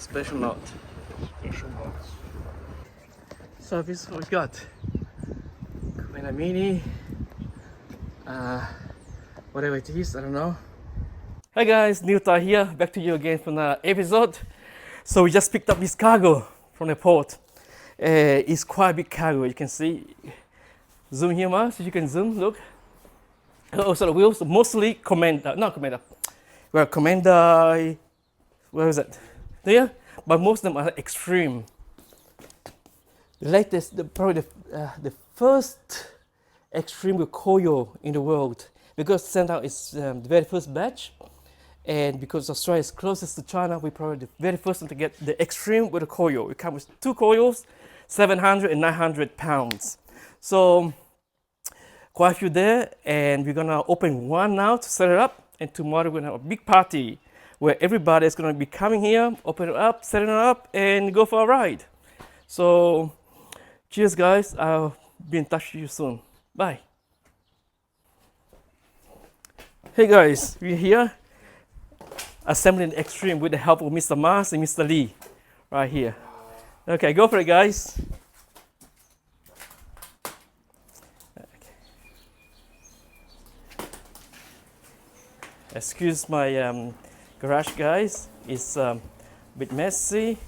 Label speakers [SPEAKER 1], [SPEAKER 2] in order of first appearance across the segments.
[SPEAKER 1] Special note.
[SPEAKER 2] Special notes.
[SPEAKER 1] So this is what we got. Queen Mini. Whatever it is, I don't know. Hi guys, Nilta here. Back to you again for another episode. So we just picked up this cargo from the port. It's quite a big cargo, you can see. Zoom here, Mars, if you can zoom, look. Also the wheels, mostly Commander, not Commander. Well, Commander, where is it? There, but most of them are Extreme. The latest, probably the first Extreme with coil in the world, because sent out is the very first batch, and because Australia is closest to China, we probably the very first one to get the Extreme with a coil. It comes with 2 coils, 700 and 900 pounds. So quite a few there, and we're gonna open one now to set it up, and tomorrow we're gonna have a big party where everybody is gonna be coming here, open it up, set it up, and go for a ride. So cheers guys, I'll be in touch with you soon. Bye. Hey guys, we're here assembling the Extreme with the help of Mr. Mars and Mr. Lee right here. Okay, go for it guys. Excuse my garage guys, it's a bit messy,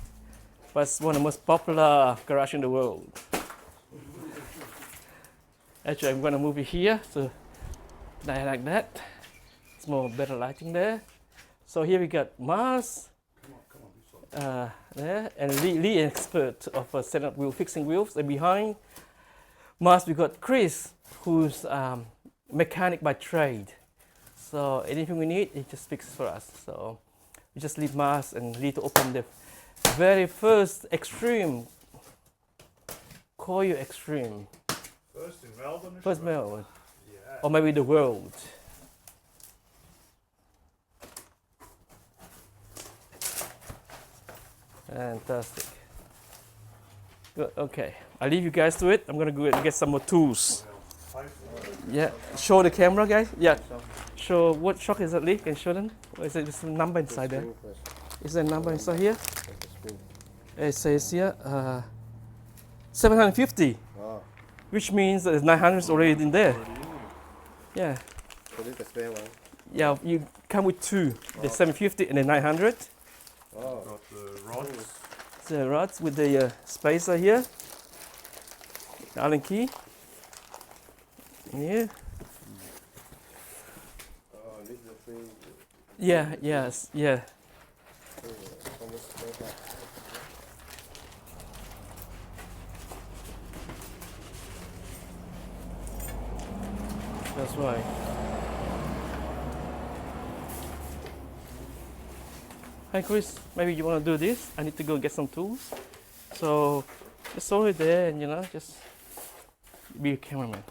[SPEAKER 1] but it's one of the most popular garage in the world. Actually, I'm gonna move it here so like that. It's more better lighting there. So here we got Mars there, and Lee an expert of setting up wheel, fixing wheels. And behind Mars we got Chris, who's mechanic by trade. So anything we need, he just fixes for us. So we just leave Mars and Lee to open the very first Extreme, coil Extreme.
[SPEAKER 2] First in Melbourne?
[SPEAKER 1] First Melbourne.
[SPEAKER 2] Yeah.
[SPEAKER 1] Or maybe the world. Fantastic. Good, okay. I'll leave you guys to it. I'm gonna go and get some more tools. Yeah, show the camera guys. Yeah. Show what shock is that, Lee? Can you show them? Or is it just a number inside there? Is there a number inside here? It says here 750.
[SPEAKER 3] Oh,
[SPEAKER 1] Which means there's 900 already in there. Yeah.
[SPEAKER 3] so this is the spare one.
[SPEAKER 1] Yeah, you come with 2. The 750 and the 900.
[SPEAKER 3] Oh,
[SPEAKER 2] Got the rods.
[SPEAKER 1] The rods with the spacer here. The Allen key. Yeah.
[SPEAKER 3] oh, this is the free.
[SPEAKER 1] Yeah, yes, yeah.
[SPEAKER 3] Almost spare part.
[SPEAKER 1] That's right. Hi Chris, maybe you want to do this? I need to go get some tools. So just hold it there and just be a cameraman.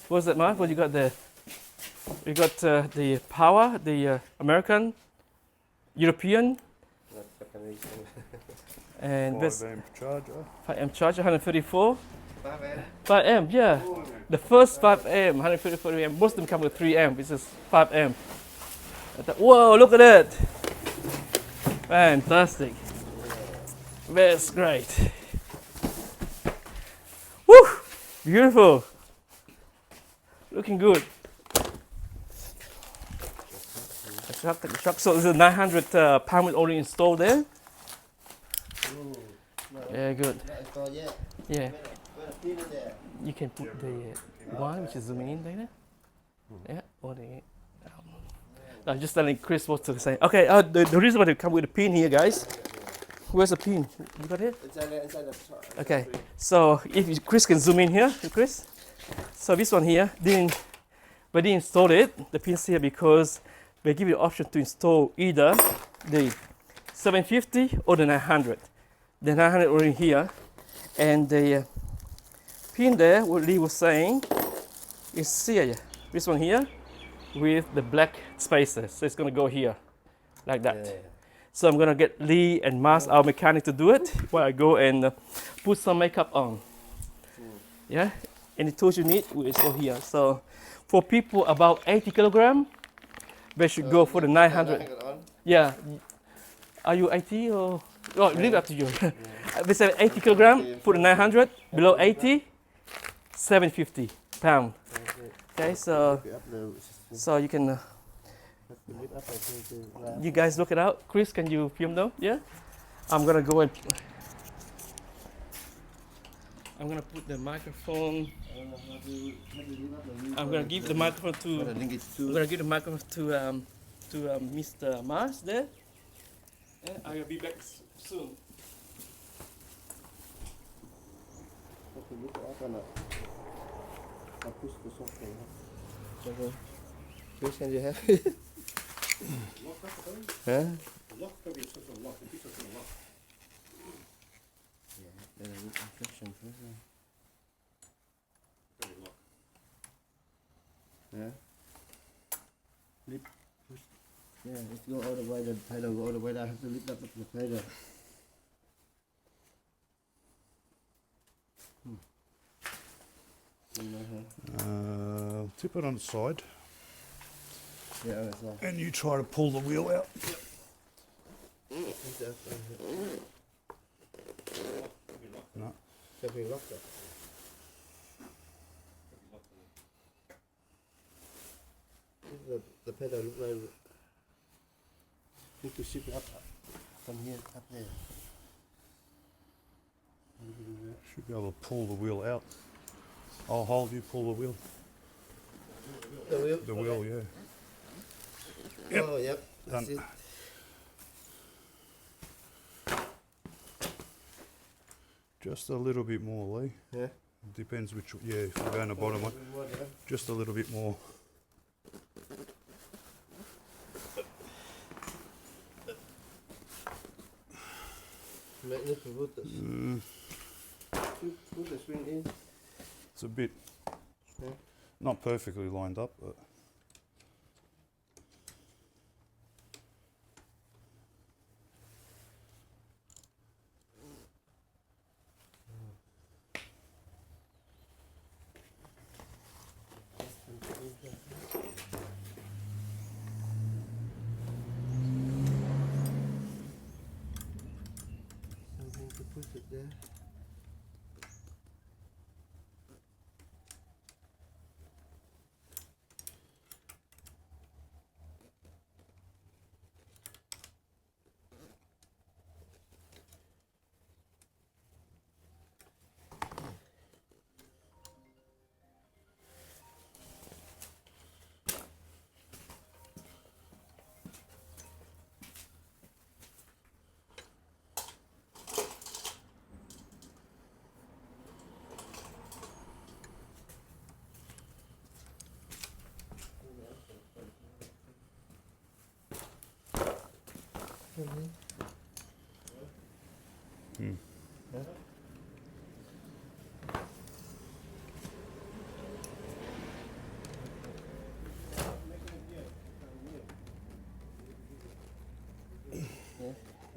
[SPEAKER 1] What's that, Mark? What you got there? You got the power, the American, European,
[SPEAKER 3] Not Japanese.
[SPEAKER 1] and this
[SPEAKER 2] 5 amp charger.
[SPEAKER 1] 5 amp charger, 134.
[SPEAKER 3] 5 amp.
[SPEAKER 1] 5 amp, yeah. The first 5 amp, 134 amp. Most of them come with 3 amp. This is 5 amp. Whoa, look at that! Fantastic. That's great. Woo! Beautiful. Looking good. The truck. So there's a 900 pound already installed there. Yeah, good. Yeah. You can put the one which is zooming in there. Yeah, or the. I'm just telling Chris what to say. Okay, the reason why they come with a pin here, guys. Where's the pin? You got it?
[SPEAKER 3] Inside the truck.
[SPEAKER 1] Okay, so if Chris can zoom in here, Chris. So this one here, when they install it, the pin's here because they give you the option to install either the 750 or the 900. The 900 already here, and the pin there, what Lee was saying, is here. This one here, with the black spaces. So it's gonna go here, like that.
[SPEAKER 3] Yeah.
[SPEAKER 1] So I'm gonna get Lee and Mars, our mechanic, to do it while I go and put some makeup on. Yeah, any tools you need is all here. So for people about 80 kilogram, they should go for the 900. Yeah. Are you 80 or? Oh, leave it up to you. We say 80 kilogram, put 900. Below 80, 750 pound. Okay, so
[SPEAKER 3] Lift it up the
[SPEAKER 1] so you can.
[SPEAKER 3] have to lift up I think to grab.
[SPEAKER 1] You guys look it out. Chris, can you film them? Yeah. I'm gonna go and. I'm gonna put the microphone.
[SPEAKER 3] I don't know how to lift up the wheel.
[SPEAKER 1] I'm gonna give the microphone
[SPEAKER 3] But
[SPEAKER 1] to.
[SPEAKER 3] I think it's
[SPEAKER 1] I'm
[SPEAKER 3] too.
[SPEAKER 1] gonna give the microphone to Mr. Mars there. And I will be back soon.
[SPEAKER 3] Have to lift it up and I push the software. Okay. Which can you have? Huh? Yeah, there's a reflection first. Yeah. Lift. Push. Yeah, it's go all the way. The pedal go all the way. I have to lift up the pedal.
[SPEAKER 2] Tip it on its side,
[SPEAKER 3] Yeah, it's like.
[SPEAKER 2] and you try to pull the wheel out. No.
[SPEAKER 3] Have we locked it? The pedal look like. Need to shift it up from here up there.
[SPEAKER 2] Should be able to pull the wheel out. I'll hold you, pull the wheel.
[SPEAKER 3] The wheel.
[SPEAKER 2] The wheel, yeah.
[SPEAKER 3] Oh, yep. That's
[SPEAKER 2] Done.
[SPEAKER 3] it.
[SPEAKER 2] Just a little bit more, Lee.
[SPEAKER 3] Yeah.
[SPEAKER 2] Depends which, yeah, if you go in the bottom one, just a little bit more.
[SPEAKER 3] Need to put the, put the swing in.
[SPEAKER 2] It's a bit,
[SPEAKER 3] Yeah.
[SPEAKER 2] not perfectly lined up, but
[SPEAKER 3] Something to put it there.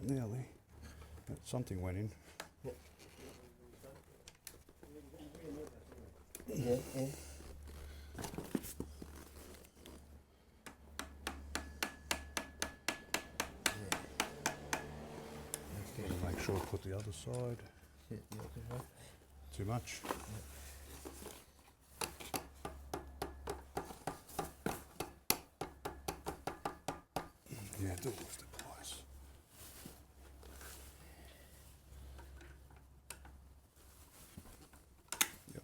[SPEAKER 2] nearly. Something went in.
[SPEAKER 3] Yeah, yeah.
[SPEAKER 2] Make sure to put the other side.
[SPEAKER 3] Yeah, yeah, okay.
[SPEAKER 2] Too much. Yeah, do it with the pliers. Yep.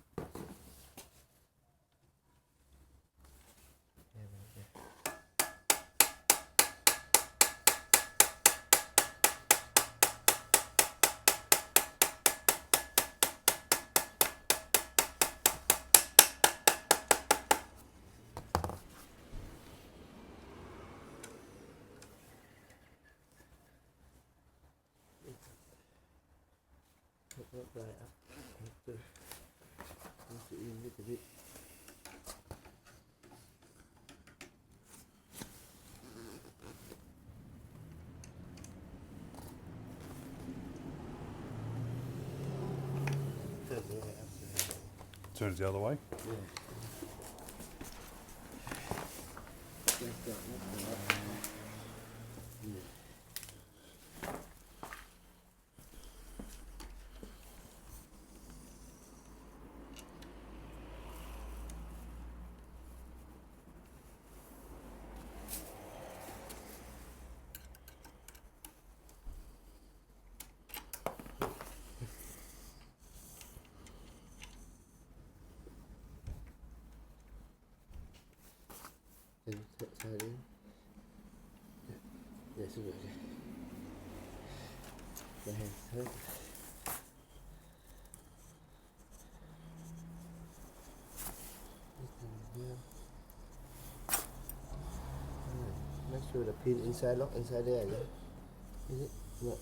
[SPEAKER 3] Not right up. Need to in a little bit. Turn the way up there.
[SPEAKER 2] Turn it the other way.
[SPEAKER 3] Yeah. Like that, not Sai đi. Để xuống rồi. Đây, hết. Make sure the pin inside lock inside there. Is it? No.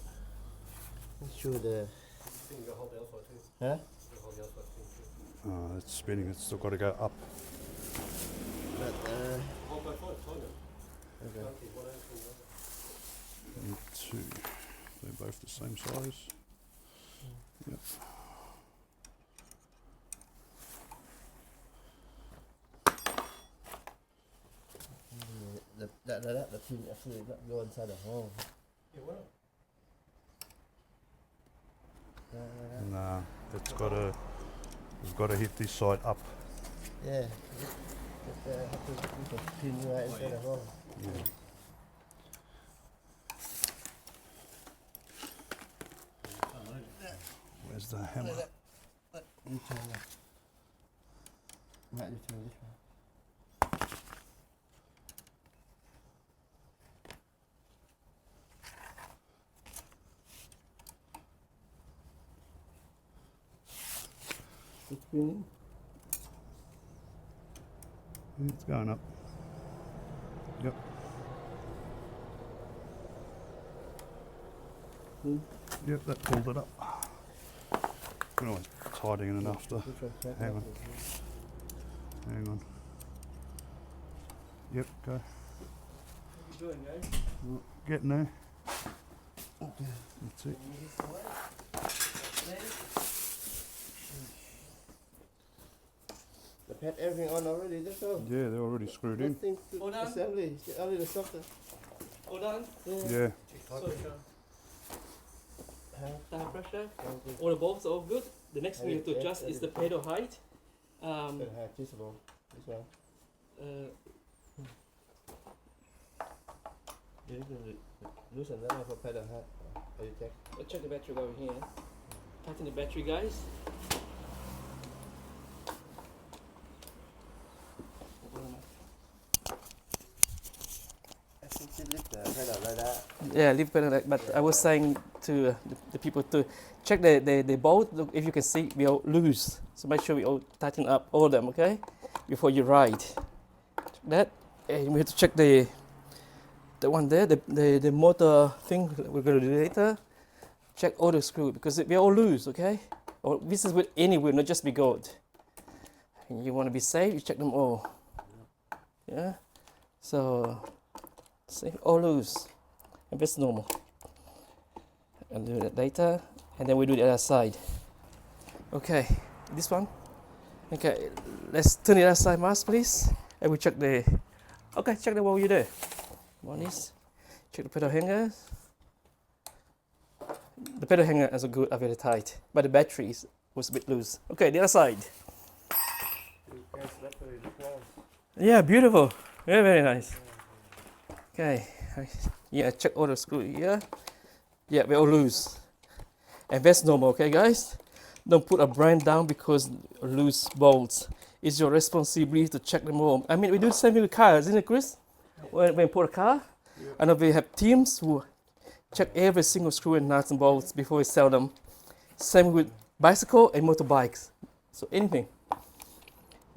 [SPEAKER 3] Make sure the. Huh?
[SPEAKER 2] Oh, it's spinning. It's still got to go up.
[SPEAKER 3] But okay.
[SPEAKER 2] And two. They're both the same size. Yep.
[SPEAKER 3] The pin actually not go inside the hole.
[SPEAKER 2] Nah, it's got to. We've got to hit this side up.
[SPEAKER 3] Yeah. Have to put the pin right inside the hole.
[SPEAKER 2] Yeah. Where's the hammer?
[SPEAKER 3] You turn it. Right, you turn this one. It's spinning.
[SPEAKER 2] It's going up. Yep. Yep, that pulled it up. It was tidying enough to. Hang on. Hang on. Yep, go.
[SPEAKER 1] What are you doing, guys?
[SPEAKER 2] Getting there.
[SPEAKER 3] Okay.
[SPEAKER 2] That's it.
[SPEAKER 3] The pad everything on already, that's all.
[SPEAKER 2] Yeah, they're already screwed in.
[SPEAKER 3] Nothing to
[SPEAKER 1] Hold on.
[SPEAKER 3] assembly, it's only the socket.
[SPEAKER 1] Hold on.
[SPEAKER 2] Yeah.
[SPEAKER 1] So, tire pressure.
[SPEAKER 3] Okay.
[SPEAKER 1] All the bolts are all good. The next thing you have to adjust is the pedal height.
[SPEAKER 3] Adjustable. This one. You need to loosen that one for pedal height. Are you check?
[SPEAKER 1] Let's check the battery over here. Tighten the battery, guys.
[SPEAKER 3] I think you lift the pedal like that.
[SPEAKER 1] Yeah, leave pedal like. But I was saying to the people to check the bolt. Look, if you can see, we are loose. So make sure we all tighten up all of them, okay? Before you ride. Check that. And we have to check the one there, the motor thing we're gonna do later. Check all the screws because we're all loose, okay? Or this is with any wheel, not just Begode. And you want to be safe, you check them all. Yeah. So see, all loose, and that's normal. And do that later, and then we do the other side. Okay, this one. Okay, let's turn the other side, mask, please. And we check the. Okay, check the while you're there. One is check the pedal hangers. The pedal hanger is good, are very tight, but the battery was a bit loose. Okay, the other side. Yeah, beautiful. Very, very nice. Okay, yeah, check all the screws here. Yeah, we're all loose. And that's normal, okay, guys? Don't put a brand down because loose bolts. It's your responsibility to check them all. I mean, we do the same with cars, isn't it, Chris? When we put a car, I know we have teams who check every single screw and nuts and bolts before we sell them. Same with bicycle and motorbikes. So anything.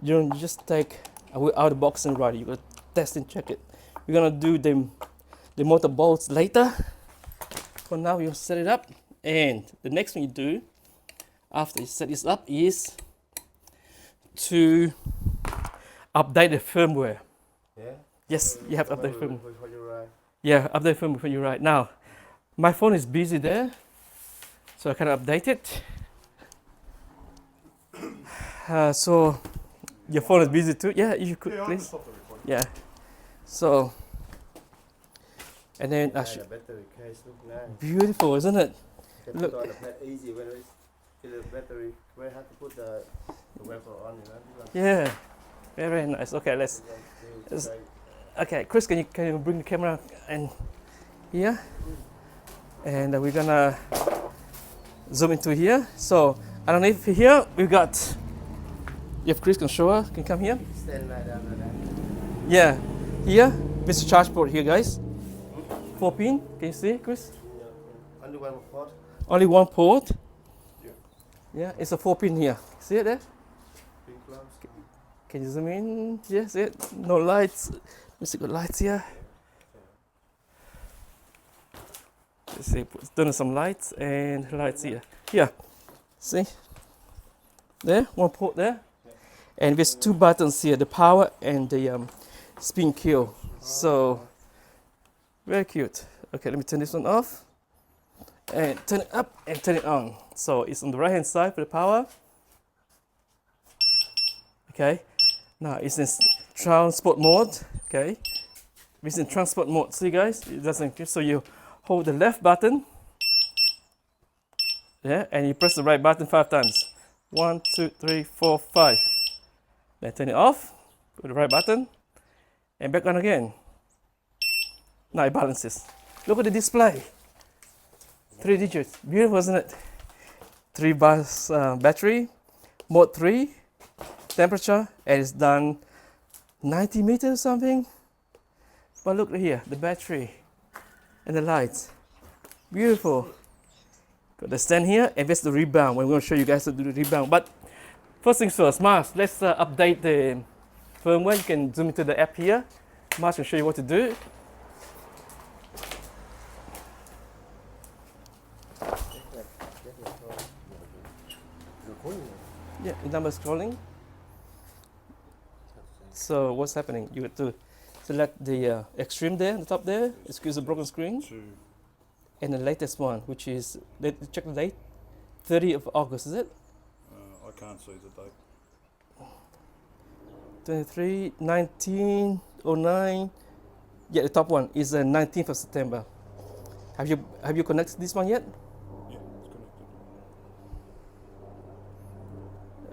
[SPEAKER 1] You don't just take a wheel out of the box and ride it. You gotta test and check it. We're gonna do the motor bolts later. For now, you set it up, and the next thing you do after you set this up is to update the firmware.
[SPEAKER 3] Yeah?
[SPEAKER 1] Yes, you have to update firmware.
[SPEAKER 3] Before you ride.
[SPEAKER 1] Yeah, update firmware before you ride. Now, my phone is busy there, so I can update it. So your phone is busy too. Yeah, if you could please. Yeah. So And then
[SPEAKER 3] Yeah, the battery case look nice.
[SPEAKER 1] beautiful, isn't it?
[SPEAKER 3] You can
[SPEAKER 1] Look.
[SPEAKER 3] put on the pad easy when it's the battery. Very hard to put the wafer on, you know. This one-
[SPEAKER 1] Yeah, very nice. Okay, let's.
[SPEAKER 3] this one
[SPEAKER 1] It's-
[SPEAKER 3] still like-
[SPEAKER 1] Okay, Chris, can you bring the camera and here? And we're gonna zoom into here. So underneath here we got. If Chris can show us, can come here.
[SPEAKER 3] stand right under that.
[SPEAKER 1] Yeah, here, this charge port here, guys. 4 pin. Can you see, Chris?
[SPEAKER 3] Yeah. Only one port.
[SPEAKER 1] Only one port.
[SPEAKER 2] Yeah.
[SPEAKER 1] Yeah, it's a 4 pin here. See it there?
[SPEAKER 3] Pink lamps.
[SPEAKER 1] Can you zoom in? Yeah, see it? No lights. Let's see, got lights here. Let's see, turn on some lights and lights here. Here, see? There, one port there. And there's 2 buttons here, the power and the spin kill. So, very cute. Okay, let me turn this one off. And turn it up and turn it on. So it's on the right hand side for the power. Okay, now it's in transport mode. Okay, it's in transport mode. See guys, it doesn't. So you hold the left button. Yeah, and you press the right button 5 times. 1, 2, 3, 4, 5. Then turn it off with the right button and back on again. Now it balances. Look at the display. 3 digits. Beautiful, isn't it? 3 bars battery, mode 3, temperature, and it's done 90 meters or something. But look here, the battery and the lights. Beautiful. Got the stand here, and that's the rebound. We're going to show you guys how to do the rebound. But first things first, Mars, let's update the firmware. You can zoom into the app here. Mars can show you what to do. Yeah, the number scrolling. So what's happening? You have to select the extreme there on the top there. Excuse the broken screen.
[SPEAKER 2] 2.
[SPEAKER 1] And the latest one, which is, check the date, 30th of August, is it?
[SPEAKER 2] I can't see the date.
[SPEAKER 1] 23, 1909. Yeah, the top one is the 19th of September. Have you connected this one yet?
[SPEAKER 2] Yeah, it's connected.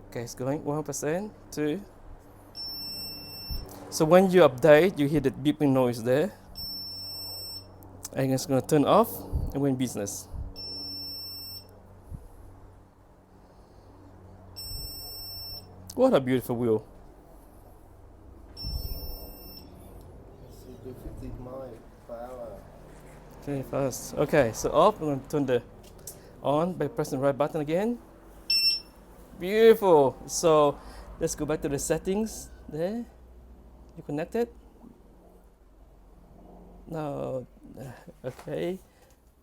[SPEAKER 1] Okay, it's going 1%, 2. So when you update, you hear the beeping noise there. And it's going to turn off and we're in business. What a beautiful wheel.
[SPEAKER 3] See, do 50 miles per hour.
[SPEAKER 1] 21st. Okay, so off. I'm going to turn the on by pressing the right button again. Beautiful. So let's go back to the settings there. You connected? Now, okay.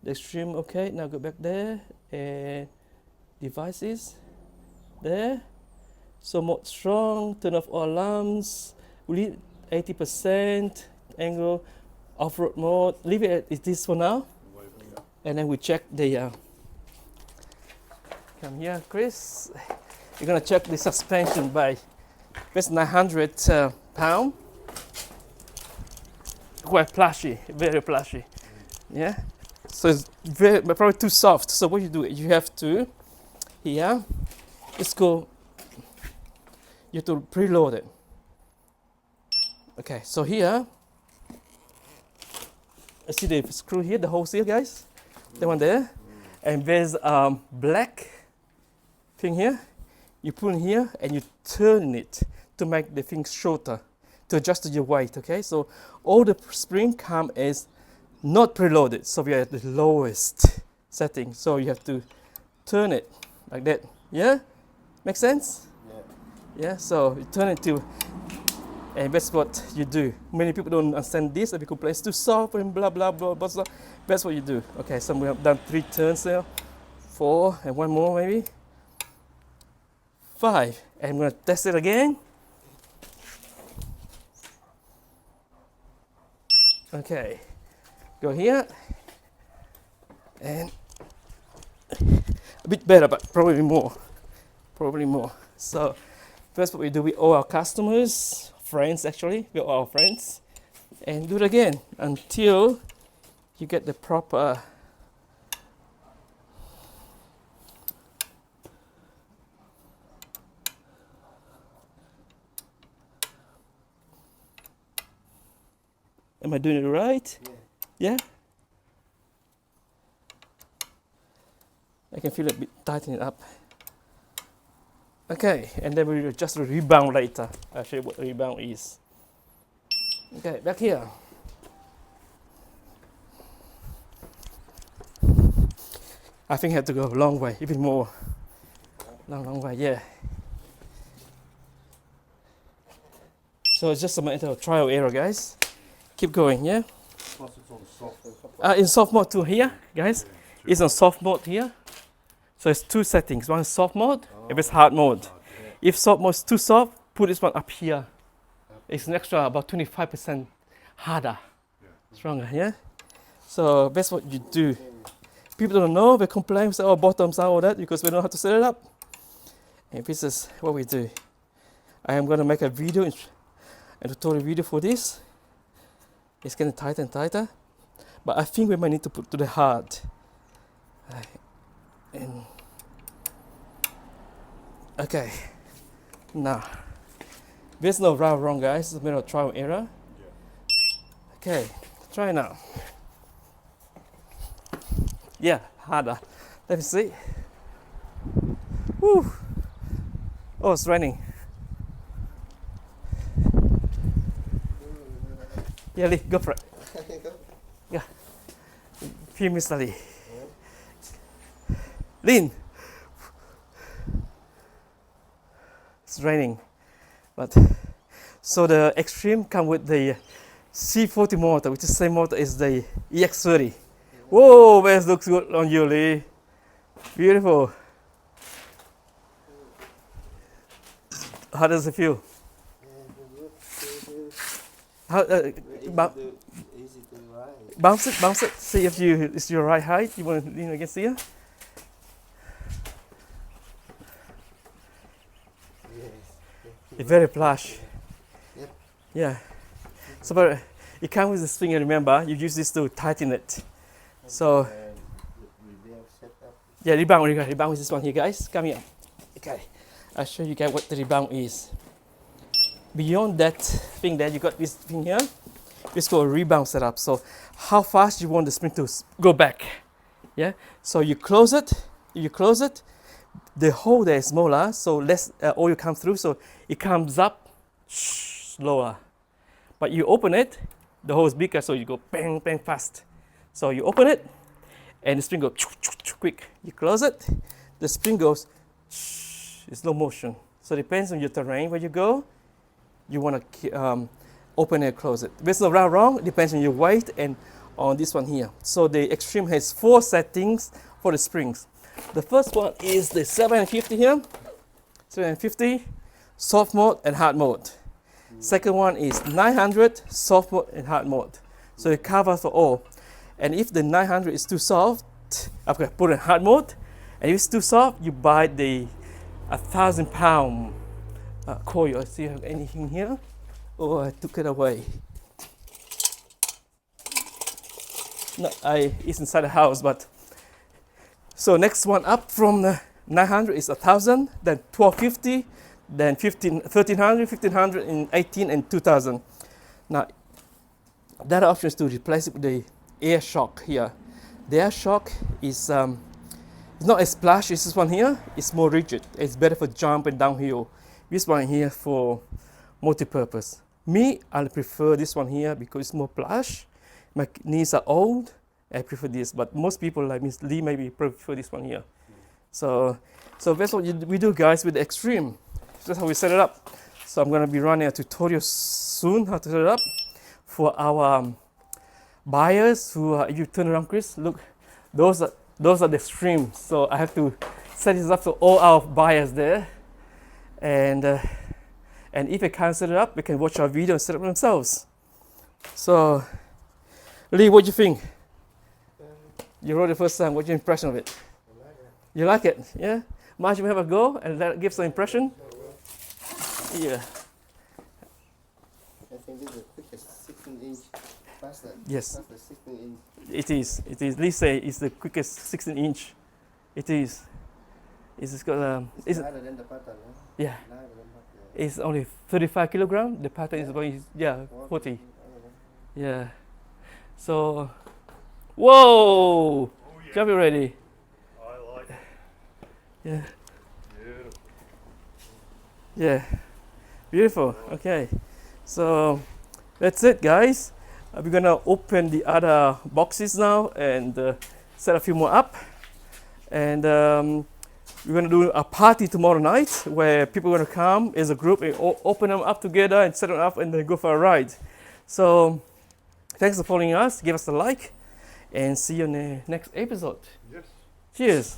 [SPEAKER 1] The extreme, okay. Now go back there and devices there. So mode strong, turn off all alarms. We leave 80% angle, off-road mode. Leave it at this for now. And then we check the, come here, Chris. You're gonna check the suspension by, that's 900 pound. Quite plushy, very plushy. Yeah. So it's very, probably too soft. So what you do, you have to, here, let's go, you have to preload it. Okay, so here, see the screw here, the hole here, guys? The one there. And there's black thing here. You put in here and you turn it to make the thing shorter, to adjust to your weight, okay? So all the spring come as not preloaded, so we are at the lowest setting. So you have to turn it like that, yeah? Make sense?
[SPEAKER 3] Yeah.
[SPEAKER 1] Yeah, so you turn it to, and that's what you do. Many people don't understand this, because it's too soft and blah, blah, blah, blah, blah. That's what you do. Okay, so we have done 3 turns there, 4, and 1 more maybe. 5, and I'm gonna test it again. Okay, go here, and a bit better, but probably more, So that's what we do with all our customers, friends actually, with all our friends, and do it again until you get the proper Am I doing it right?
[SPEAKER 3] Yeah.
[SPEAKER 1] Yeah? I can feel it a bit tighten it up. Okay, and then we will just rebound later. I'll show you what rebound is. Okay, back here. I think I have to go a long way, even more. Long way, yeah. So it's just a matter of trial error, guys. Keep going, yeah?
[SPEAKER 2] Plus it's on soft.
[SPEAKER 1] In soft mode too here, guys. It's on soft mode here. So it's two settings. One is soft mode, if it's hard mode. If soft mode is too soft, put this one up here. It's an extra about 25% harder, stronger, yeah? So that's what you do. People don't know, they complain, say, oh, bottoms are all that, because we don't know how to set it up. And this is what we do. I am going to make a video, a tutorial video for this. It's getting tighter and tighter, but I think we might need to put to the hard. And okay, now there's no right or wrong, guys. It's a matter of trial and error. Okay, try now. Yeah, harder. Let me see. Woo. Oh, it's raining. Yeah, Lee, go for it. Yeah. Film Mr. Lee. Lean. It's raining, but so the Extreme come with the C40 motor, which is the same motor as the EX30. Whoa, that looks good on you, Lee. Beautiful. How does it feel? How,
[SPEAKER 3] Easy to ride.
[SPEAKER 1] bounce it. See if it's your right height. You want to lean against here. It's very plush.
[SPEAKER 3] Yep.
[SPEAKER 1] Yeah. So, but it comes with the spring. Remember, you use this to tighten it. So, yeah, rebound with this one here, guys. Come here. Okay, I'll show you guys what the rebound is. Beyond that thing there, you got this thing here. It's called a rebound setup. So, how fast you want the spring to go back? Yeah. So you close it. The hole there is smaller, so less oil comes through, so it comes up slower. But you open it, the hole is bigger, so you go bang, bang fast. So you open it, and the spring goes quick. You close it, the spring goes in slow motion. So it depends on your terrain where you go. You want to open and close it. There's no right or wrong, it depends on your weight and on this one here. So the Extreme has 4 settings for the springs. The first one is the 750 here, 750, soft mode and hard mode. Second one is 900, soft mode and hard mode. So it covers for all. And if the 900 is too soft, okay, put it in hard mode. And if it's too soft, you buy the 1,000-pound coil. I see you have anything here. Oh, I took it away. No, it's inside the house, but. So next one up from the 900 is 1,000, then 1,250, then 1,300, 1,500, and 18 and 2,000. Now, that option is to replace it with the air shock here. The air shock is it's not as splash as this one here. It's more rigid. It's better for jump and downhill. This one here for multi-purpose. Me, I prefer this one here because it's more plush. My knees are old. I prefer this, but most people like Ms. Lee maybe prefer this one here. So that's what we do, guys, with the Extreme. That's how we set it up. So I'm going to be running a tutorial soon how to set it up for our buyers who you turn around, Chris. Look, those are the Extremes. So I have to set this up for all our buyers there, and if they can't set it up, they can watch our video and set it up themselves. So, Lee, what do you think? You rode it the first time. What's your impression of it?
[SPEAKER 3] I like it.
[SPEAKER 1] You like it? Yeah? Marge, you have a go and give some impression? Yeah.
[SPEAKER 3] I think this is the quickest 16-inch That's the
[SPEAKER 1] Yes.
[SPEAKER 3] That's the 16-inch.
[SPEAKER 1] It is. It is. They say it's the quickest 16-inch. It is. It's got
[SPEAKER 3] It's
[SPEAKER 1] it's,
[SPEAKER 3] lighter than the pattern. Huh?
[SPEAKER 1] yeah.
[SPEAKER 3] Lighter than pattern.
[SPEAKER 1] It's only 35 kilogram. The pattern is going 40. Yeah. So, whoa! Jump ready.
[SPEAKER 2] I like it.
[SPEAKER 1] Yeah.
[SPEAKER 2] Beautiful.
[SPEAKER 1] Yeah. Beautiful. Okay. So that's it, guys. We're gonna open the other boxes now and set a few more up. And we're gonna do a party tomorrow night where people are gonna come as a group and open them up together and set them up and then go for a ride. So thanks for following us. Give us a like and see you in the next episode.
[SPEAKER 2] Yes.
[SPEAKER 1] Cheers.